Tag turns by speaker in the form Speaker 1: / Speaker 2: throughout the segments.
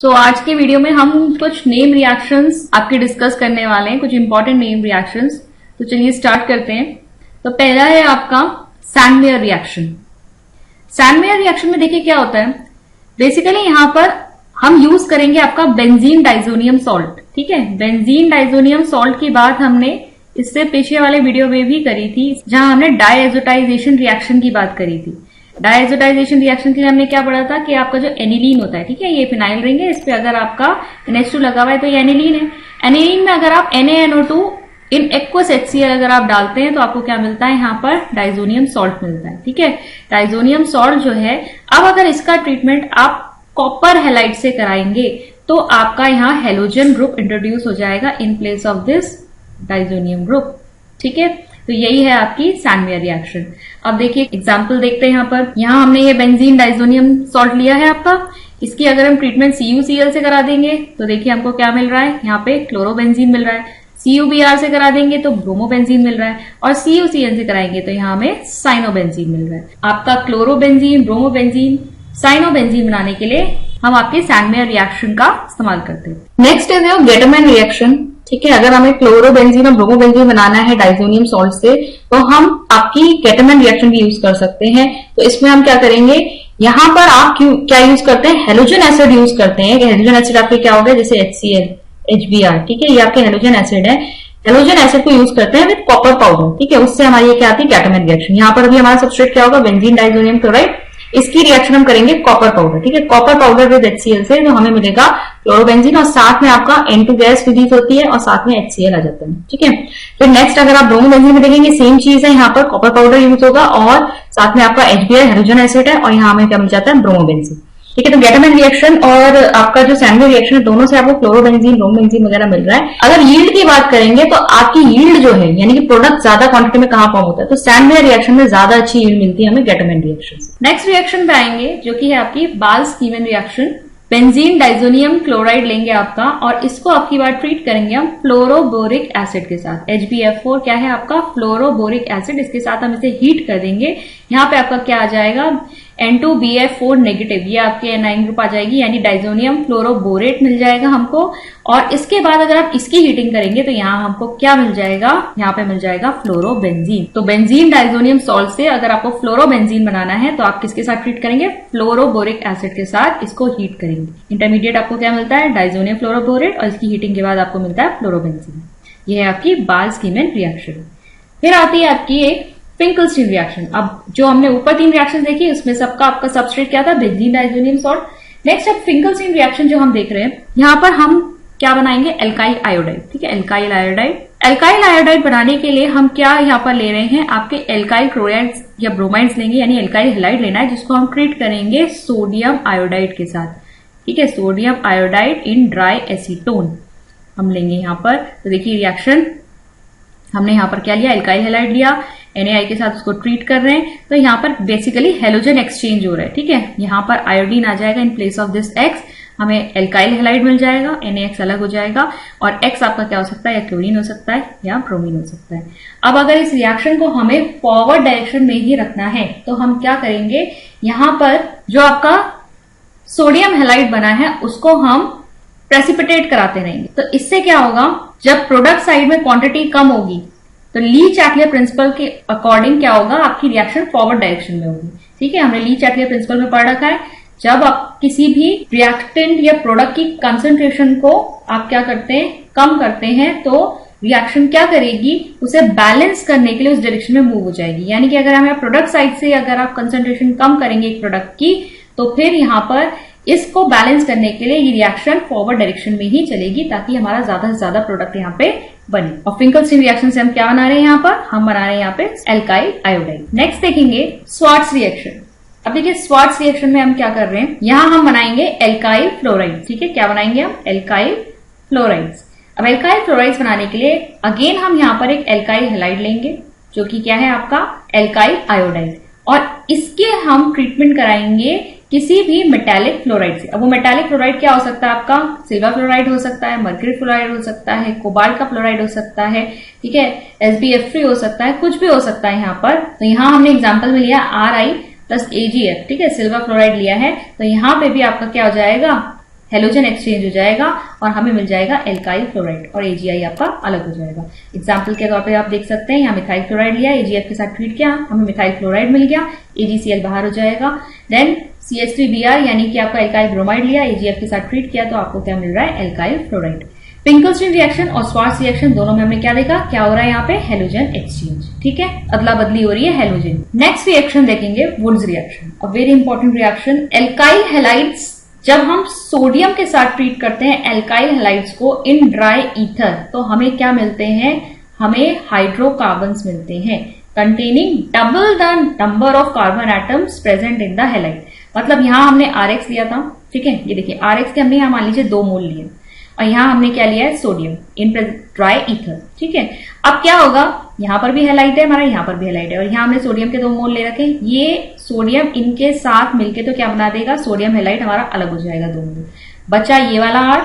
Speaker 1: तो आज के वीडियो में हम कुछ नेम रिएक्शंस आपके डिस्कस करने वाले हैं, कुछ इंपॉर्टेंट नेम रिएक्शंस। तो चलिए स्टार्ट करते हैं। तो पहला है आपका सैंडमेयर रिएक्शन। सैंडमेयर रिएक्शन में देखिए क्या होता है। बेसिकली यहां पर हम यूज करेंगे आपका बेंजीन डाइजोनियम सॉल्ट। ठीक है, बेंजीन डाइजोनियम सॉल्ट की बात हमने इससे पीछे वाले वीडियो में भी करी थी, जहां हमने डायएजोटाइजेशन रिएक्शन की बात करी थी। डायएजोटाइजेशन रिएक्शन के लिए हमने क्या पढ़ा था कि आपका जो एनिलीन होता है, ठीक है, ये फिनाइल रिंग है, इस पे अगर आपका NH2 लगा हुआ है तो ये एनिलीन है। एनिलीन में अगर आप NaNO2 इन एक्वस HCl अगर आप डालते हैं तो आपको क्या मिलता है, यहाँ पर डाइजोनियम सॉल्ट मिलता है। ठीक है, डाइजोनियम सॉल्ट जो है, अब अगर इसका ट्रीटमेंट आप कॉपर हैलाइड से कराएंगे तो आपका यहाँ हेलोजन ग्रुप इंट्रोड्यूस हो जाएगा in place of this diazonium group. ठीक है, तो यही है आपकी सैंडमेयर रिएक्शन। अब देखिए एग्जांपल देखते हैं। यहाँ हमने ये बेंजीन डाइजोनियम सॉल्ट लिया है आपका, इसकी अगर हम ट्रीटमेंट CuCl से करा देंगे तो देखिए हमको क्या मिल रहा है, यहाँ पे क्लोरोबेंजीन मिल रहा है। CuBr से करा देंगे तो ब्रोमोबेंजीन मिल रहा है, और CuCl से कराएंगे तो यहाँ हमें साइनोबेंजीन मिल रहा है। आपका क्लोरोबेंजीन, ब्रोमोबेंजीन, साइनोबेंजीन बनाने के लिए हम आपके सैंडमेयर रिएक्शन का इस्तेमाल करते हैं। Next is your gateman reaction. ठीक है, अगर हमें क्लोरोबेंजीन और ब्रोमोबेंजीन बनाना है डाइजोनियम सॉल्ट से तो हम आपकी गेटमैन रिएक्शन भी यूज कर सकते हैं। तो इसमें हम क्या करेंगे, यहाँ पर आप क्या यूज करते हैं, हेलोजन एसिड यूज करते हैं। हेलोजन एसिड आपके क्या हो गया, जैसे HCl, HBr, ठीक है, ये आपके हेलोजन एसिड है। हेलोजन एसिड को यूज करते हैं विद कॉपर पाउडर। ठीक है, उससे हमारी ये क्या आती है, गेटमैन रिएक्शन। यहाँ पर भी हमारा सबस्ट्रेट क्या होगा, बेंजीन डाइजोनियम क्लोराइड। इसकी रिएक्शन हम करेंगे कॉपर पाउडर। ठीक है, कॉपर पाउडर विद HCl से, तो हमें मिलेगा क्लोरोबेंजीन, और साथ में आपका N2 गैस रिलीज होती है और साथ में HCl आ जाता है। ठीक है, फिर नेक्स्ट अगर आप ब्रोमोबेंजीन में देखेंगे सेम चीज है, यहाँ पर कॉपर पाउडर यूज होगा और साथ में आपका HBr हेलोजन एसिड है, और यहाँ हमें क्या मिल जाता है, ब्रोमोबेंजीन। ठीक है, तो गेटमैन रिएक्शन और आपका जो सैंडमेयर रिएक्शन है, दोनों से आपको क्लोरोबेंजीन, ब्रोमोबेंजीन वगैरह मिल रहा है। अगर यील्ड की बात करेंगे तो आपकी यील्ड जो है, यानी कि प्रोडक्ट ज्यादा क्वांटिटी में कहां फॉर्म होता है, तो सैंडमेयर रिएक्शन में ज्यादा अच्छी यील्ड मिलती है हमें गेटमैन रिएक्शन से। नेक्स्ट रिएक्शन पे आएंगे जो कि है आपकी बाल्स-कीमन रिएक्शन। बेंजीन डाइजोनियम क्लोराइड लेंगे आपका, और इसको आपकी बार ट्रीट करेंगे हम फ्लोरोबोरिक एसिड के साथ। HbF4 क्या है आपका, फ्लोरोबोरिक एसिड। इसके साथ हम इसे हीट कर देंगे। यहाँ पे आपका क्या आ जाएगा, N2BF4 नेगेटिव, ये आपके एनाइन ग्रुप आ जाएगी, यानी डाइजोनियम फ्लोरोबोरेट मिल जाएगा हमको। और इसके बाद अगर आप इसकी हीटिंग करेंगे तो यहाँ हमको क्या मिल जाएगा, यहाँ पे मिल जाएगा फ्लोरोबेंजीन। तो बेंजीन डाइजोनियम सॉल्ट से अगर आपको फ्लोरोबेंजीन बनाना है तो आप किसके साथ ट्रीट करेंगे, फ्लोरोबोरिक एसिड के साथ इसको हीट करेंगे। इंटरमीडिएट आपको क्या मिलता है, डाइजोनियम फ्लोरोबोरेट, और इसकी हीटिंग के बाद आपको मिलता है फ्लोरोबेंजीन। ये है आपकी बाल्स-कीमन रिएक्शन। फिर आती है आपकी एक फिंकलस्टीन रिएक्शन। अब जो हमने ऊपर 3 रिएक्शन देखी उसमें सबका आपका सबस्ट्रेट क्या था, बेंजीन डाइजोनियम सॉल्ट। नेक्स्ट अब फिंकलस्टीन रिएक्शन जो हम देख रहे हैं, यहाँ पर हम क्या बनाएंगे, एल्काइल आयोडाइड। ठीक है, एल्काइल आयोडाइड। एल्काइल आयोडाइड बनाने के लिए हम क्या यहाँ पर ले रहे हैं, आपके एल्काइल क्लोराइड्स या ब्रोमाइड्स लेंगे, यानी एल्काइल हैलाइड लेना है, जिसको हम ट्रीट करेंगे सोडियम आयोडाइड के साथ। ठीक है, sodium iodide in dry acetone हम लेंगे यहाँ पर। तो देखिए रिएक्शन हमने यहाँ पर क्या लिया, एल्काइल हैलाइड लिया, NaI के साथ उसको ट्रीट कर रहे हैं, तो यहाँ पर बेसिकली हेलोजन एक्सचेंज हो रहा है। ठीक है, यहाँ पर आयोडीन आ जाएगा in place of this X, हमें एल्काइल हैलाइड मिल जाएगा, NaX अलग हो जाएगा, और X आपका क्या हो सकता है, या क्लोरीन हो सकता है या ब्रोमीन हो सकता है। अब अगर इस रिएक्शन को हमें फॉरवर्ड डायरेक्शन में ही रखना है तो हम क्या करेंगे, यहाँ पर जो आपका सोडियम हैलाइड बना है उसको हम प्रेसिपिटेट कराते रहेंगे। तो इससे क्या होगा, जब प्रोडक्ट साइड में क्वांटिटी कम होगी तो ली-चैटलियर प्रिंसिपल के अकॉर्डिंग क्या होगा, आपकी रिएक्शन फॉरवर्ड डायरेक्शन में होगी। ठीक है, हमने ली-चैटलियर प्रिंसिपल में पढ़ रखा है। जब आप किसी भी रिएक्टेंट या प्रोडक्ट की कंसंट्रेशन को आप क्या करते हैं, कम करते हैं, तो रिएक्शन क्या करेगी, उसे बैलेंस करने के लिए उस डायरेक्शन में मूव हो जाएगी। यानी कि अगर हमें प्रोडक्ट साइड से अगर आप कंसंट्रेशन कम करेंगे एक प्रोडक्ट की, तो फिर यहाँ पर इसको बैलेंस करने के लिए ये रिएक्शन फॉरवर्ड डायरेक्शन में ही चलेगी, ताकि हमारा ज्यादा से ज्यादा प्रोडक्ट यहाँ पे बने। और फिंकलस्टीन रिएक्शन से हम क्या बना रहे हैं, यहाँ पर हम बना रहे हैं यहाँ पे एल्काइल आयोडाइड। नेक्स्ट देखेंगे स्वार्ट्ज रिएक्शन। अब देखिए स्वार्ट्ज रिएक्शन में हम क्या कर रहे हैं, यहाँ हम बनाएंगे एल्काइल फ्लोराइड। ठीक है, क्या बनाएंगे हम, एल्काइल फ्लोराइड्स। अब एल्काइल फ्लोराइड्स बनाने के लिए अगेन हम यहाँ पर एक एल्काइल हैलाइड लेंगे, जो कि क्या है आपका एल्काइल आयोडाइड, और इसके हम ट्रीटमेंट कराएंगे किसी भी मेटालिक फ्लोराइड से। अब वो मेटालिक फ्लोराइड क्या हो सकता है आपका, सिल्वर फ्लोराइड हो सकता है, मर्क्यूरी फ्लोराइड हो सकता है, कोबाल्ट का फ्लोराइड हो सकता है, ठीक है, SbF3 हो सकता है, कुछ भी हो सकता है यहाँ पर। तो यहाँ हमने एग्जाम्पल में लिया Ri प्लस AgF, ठीक है, सिल्वर फ्लोराइड लिया है, तो यहाँ पे भी आपका क्या हो जाएगा, हेलोजन एक्सचेंज हो जाएगा और हमें मिल जाएगा एल्काइल फ्लोराइड और AgI आपका अलग हो जाएगा। एग्जाम्पल के तौर पे आप देख सकते हैं, यहाँ मिथाइल क्लोराइड लिया, AgF के साथ ट्रीट किया, हमें मिथाइल फ्लोराइड मिल गया, AgCl बाहर हो जाएगा। देन CH3Br यानी कि आपका एल्काइल ब्रोमाइड लिया, AgF के साथ ट्रीट किया, तो आपको क्या मिल रहा है, एल्काइल फ्लोराइड। पिंकलस्टीन रिएक्शन और स्वार्ट्ज रिएक्शन दोनों में हमने क्या देखा, क्या हो रहा है यहाँ पे, हेलोजन एक्सचेंज। ठीक है, अदला बदली हो रही है हेलोजन। नेक्स्ट रिएक्शन देखेंगे Wurtz reaction, a very important reaction. Alkyl halides जब हम सोडियम के साथ ट्रीट करते हैं एल्काइल हैलाइड्स को इन ड्राई ईथर, तो हमें क्या मिलते हैं, हमें हाइड्रोकार्बन्स मिलते हैं containing double the number of carbon atoms present in the halide. मतलब यहां हमने RX लिया था, ठीक है, ये देखिए RX के हमने यहां मान लीजिए 2 मोल लिए और यहां हमने क्या लिया है, सोडियम इन ड्राई ईथर। ठीक है, अब क्या होगा, यहां पर भी हैलाइड है हमारा, यहां पर भी हैलाइड है और यहां हमने सोडियम के 2 मोल ले रखे। ये सोडियम इनके साथ मिलके तो क्या बना देगा, सोडियम हैलाइड हमारा अलग हो जाएगा 2 मोल। बचा ये वाला R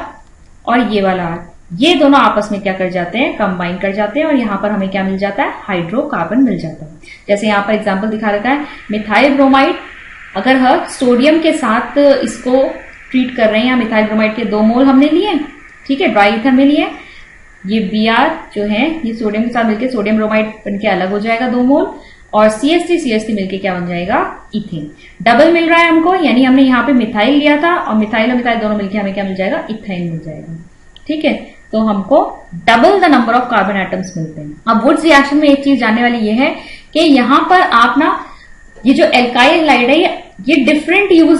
Speaker 1: और ये वाला R, ये दोनों आपस में क्या कर जाते हैं, कंबाइन कर जाते हैं और यहां पर हमें क्या मिल जाता है, हाइड्रोकार्बन मिल जाता है। जैसे यहां पर एग्जाम्पल दिखा रखा है, मिथाइल ब्रोमाइड अगर हम सोडियम के साथ इसको ट्रीट कर रहे हैं, मिथाइल ब्रोमाइड के 2 मोल हमने लिए, ठीक है, ड्राई ईथर में लिए, ये Br जो है ये सोडियम के साथ मिलकर सोडियम ब्रोमाइड बनके अलग हो जाएगा 2 मोल और CH3 मिलके क्या बन जाएगा, इथेन। डबल मिल रहा है हमको, यानी हमने यहाँ पे मिथाइल लिया था और मिथाइल दोनों मिलके हमें क्या मिल जाएगा, इथेन मिल जाएगा। ठीक है, तो हमको double the number of carbon atoms मिलते हैं। अब वुड्स रिएक्शन में एक चीज जानने वाली ये है कि यहां पर आप ना ये जो एल्काइल हैलाइड है ये डिफरेंट यूज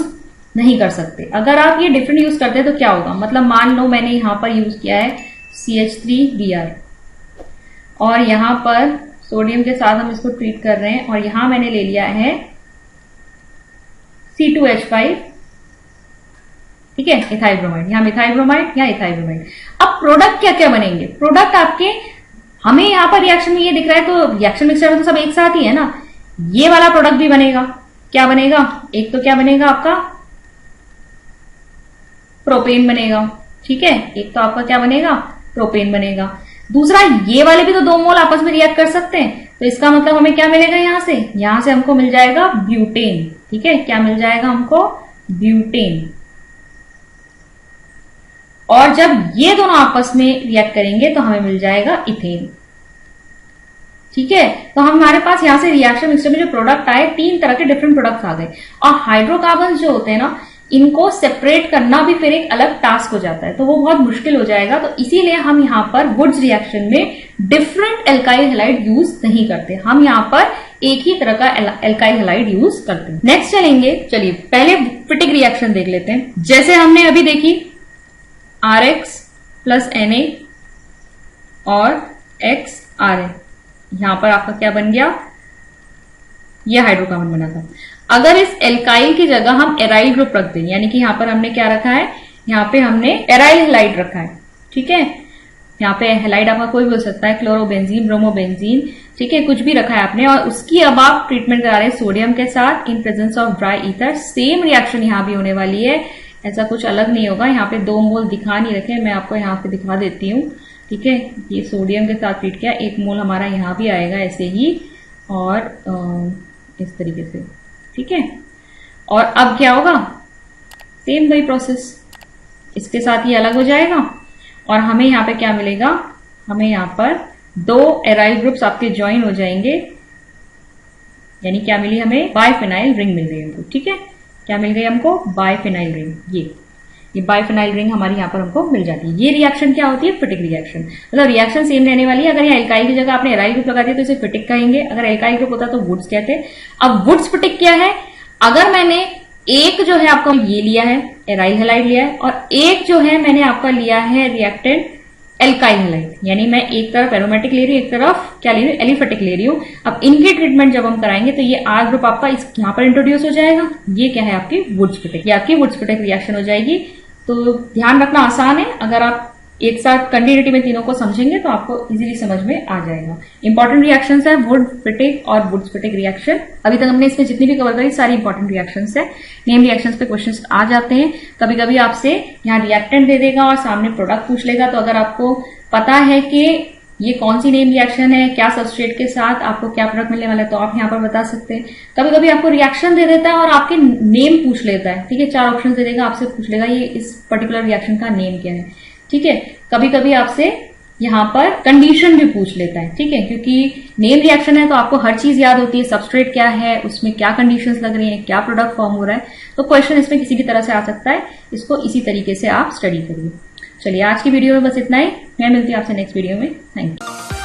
Speaker 1: नहीं कर सकते। अगर आप ये डिफरेंट यूज करते हैं तो क्या होगा, मतलब मान लो मैंने यहां पर यूज किया है CH3Br और यहां पर सोडियम के साथ हम इसको ट्रीट कर रहे हैं और यहां मैंने ले लिया है C2H5, ठीक है, इथाइल ब्रोमाइड, यहां मिथाइल ब्रोमाइड, यहां इथाइल ब्रोमाइड। अब प्रोडक्ट क्या क्या बनेंगे, प्रोडक्ट आपके हमें यहां पर रिएक्शन में ये दिख रहा है, तो रिएक्शन मिक्सचर में तो सब एक साथ ही है ना, ये वाला प्रोडक्ट भी बनेगा। क्या बनेगा, एक तो क्या बनेगा आपका प्रोपेन बनेगा, ठीक है, एक तो आपका क्या बनेगा, प्रोपेन बनेगा। दूसरा ये वाले भी तो 2 मोल आपस में रिएक्ट कर सकते हैं, तो इसका मतलब हमें क्या मिलेगा, यहां से हमको मिल जाएगा ब्यूटेन। ठीक है, क्या मिल जाएगा हमको, ब्यूटेन। और जब ये दोनों आपस में रिएक्ट करेंगे तो हमें मिल जाएगा इथेन। ठीक है, तो हमारे पास यहां से रिएक्शन मिक्सचर में जो प्रोडक्ट आए 3 तरह के डिफरेंट प्रोडक्ट्स आ गए और हाइड्रोकार्बन जो होते हैं ना, इनको सेपरेट करना भी फिर एक अलग टास्क हो जाता है, तो वो बहुत मुश्किल हो जाएगा। तो इसीलिए हम यहाँ पर वुड्स रिएक्शन में डिफरेंट एल्काइल हैलाइड यूज नहीं करते, हम यहाँ पर एक ही तरह का एल्काइल हैलाइड यूज करते हैं। नेक्स्ट चलेंगे, चलिए पहले फिटिक रिएक्शन देख लेते हैं। जैसे हमने अभी देखी RX प्लस Na और XRa, यहां पर आपका क्या बन गया, यह हाइड्रोकार्बन बना था। अगर इस एल्काइल की जगह हम एराइल ग्रुप रख दें, यानी कि यहां पर हमने क्या रखा है, यहां पे हमने एराइल हैलाइड रखा है, ठीक है, यहाँ पे हैलाइड आपका कोई भी हो सकता है, क्लोरोबेंजीन, ब्रोमोबेंजीन, ठीक है, कुछ भी रखा है आपने, और उसकी अब आप ट्रीटमेंट करा रहे हैं सोडियम के साथ in presence of dry ether. Same reaction यहाँ भी होने वाली है, ऐसा कुछ अलग नहीं होगा। यहाँ पे 2 मोल दिखा नहीं रखे, मैं आपको यहाँ पे दिखा देती हूँ। ठीक है, ये सोडियम के साथ ट्रीट किया, 1 मोल हमारा यहाँ भी आएगा ऐसे ही और इस तरीके से। ठीक है, और अब क्या होगा, सेम वही प्रोसेस, इसके साथ ही अलग हो जाएगा और हमें यहाँ पे क्या मिलेगा, हमें यहाँ पर 2 एराइल ग्रुप्स आपके ज्वाइन हो जाएंगे, यानी क्या मिली हमें, बाइफिनाइल रिंग मिल गई हमको। ठीक है, क्या मिल गई हमको, बाइफिनाइल रिंग। ये बाइफिनाइल रिंग हमारी यहाँ पर हमको मिल जाती है। ये रिएक्शन क्या होती है, फिटिक रिएक्शन, मतलब रिएक्शन सेम रहने वाली है। अगर यहाँ एल्काइल की जगह आपने एराइल ग्रुप लगा दिया तो इसे फिटिक कहेंगे, अगर एल्काइल ग्रुप होता तो वुड्स कहते। अब वुड्स फिटिक क्या है, अगर मैंने एक जो है आपका ये लिया है, एराइल हैलाइड लिया है, और एक जो है मैंने आपका लिया है रिएक्टेंट एल्काइल हैलाइड, यानी मैं एक तरफ एरोमेटिक ले रही हूँ, एक तरफ क्या ले रही हूँ, एलिफेटिक ले रही हूँ। अब इनकी ट्रीटमेंट जब हम कराएंगे तो ये R ग्रुप आपका इस यहाँ पर इंट्रोड्यूस हो जाएगा, ये क्या है आपकी वुड्स फिटिक, ये आपकी वुड्स फिटिक रिएक्शन हो जाएगी। तो ध्यान रखना आसान है, अगर आप एक साथ कंटिन्यूटी में तीनों को समझेंगे तो आपको इजीली समझ में आ जाएगा। इंपॉर्टेंट रिएक्शंस है वुड फिटिक और वुड्स फिटिक रिएक्शन। अभी तक हमने इसमें जितनी भी कवर करी सारी इंपॉर्टेंट रिएक्शंस है। नेम रिएक्शंस पे क्वेश्चंस आ जाते हैं, कभी कभी आपसे यहाँ रिएक्टेंट दे देगा और सामने प्रोडक्ट पूछ लेगा, तो अगर आपको पता है कि ये कौन सी नेम रिएक्शन है, क्या सबस्ट्रेट के साथ आपको क्या प्रोडक्ट मिलने वाला है, तो आप यहाँ पर बता सकते हैं। कभी कभी आपको रिएक्शन दे देता है और आपके नेम पूछ लेता है, ठीक है, 4 ऑप्शन दे देगा, आपसे पूछ लेगा ये इस पर्टिकुलर रिएक्शन का नेम क्या है, ठीक है। कभी कभी आपसे यहाँ पर कंडीशन भी पूछ लेता है, ठीक है, क्योंकि नेम रिएक्शन है तो आपको हर चीज याद होती है, सबस्ट्रेट क्या है, उसमें क्या कंडीशंस लग रही हैं, क्या प्रोडक्ट फॉर्म हो रहा है, तो क्वेश्चन इसमें किसी भी तरह से आ सकता है। इसको इसी तरीके से आप स्टडी करिए। चलिए आज की वीडियो में बस इतना ही, मैं मिलती हूँ आपसे नेक्स्ट वीडियो में। Thank you.